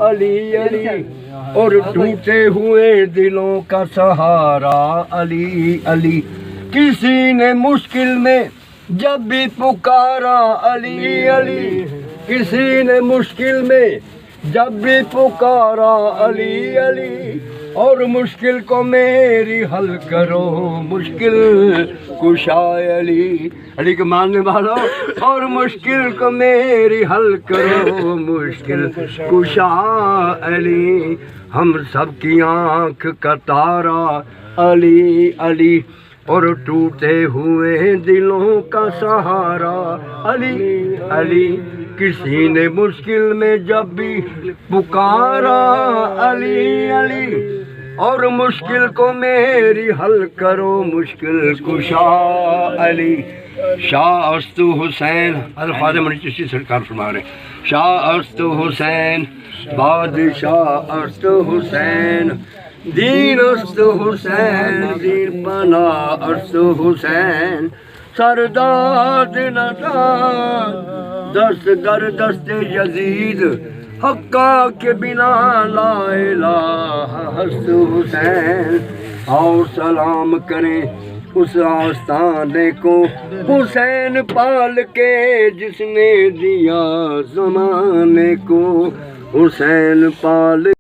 علی علی، اور ٹوٹے ہوئے دلوں کا سہارا علی علی، کسی نے مشکل میں جب بھی پکارا علی علی، کسی نے مشکل میں جب بھی پکارا علی علی، اور مشکل کو میری حل کرو مشکل کشا علی، علی کے ماننے والوں، اور مشکل کو میری حل کرو مشکل کشا علی، ہم سب کی آنکھ کا تارا علی علی، اور ٹوٹے ہوئے دلوں کا سہارا علی علی، کسی نے مشکل میں جب بھی پکارا علی علی، اور مشکل کو میری حل کرو مشکل کشا علی۔ شاہ استو حسین الخواجہ منی چشتی سرکار فرما رہے ہیں، شاہ استو حسین بادشاہ استو حسین، دین استو حسین، دین پناہ استو حسین، سرداد نداد دست در دست یزید، حقا کے بنا لا الہ استو حسین، اور سلام کریں اس آستانے کو حسین پال کے جس نے دیا زمانے کو، حسین پال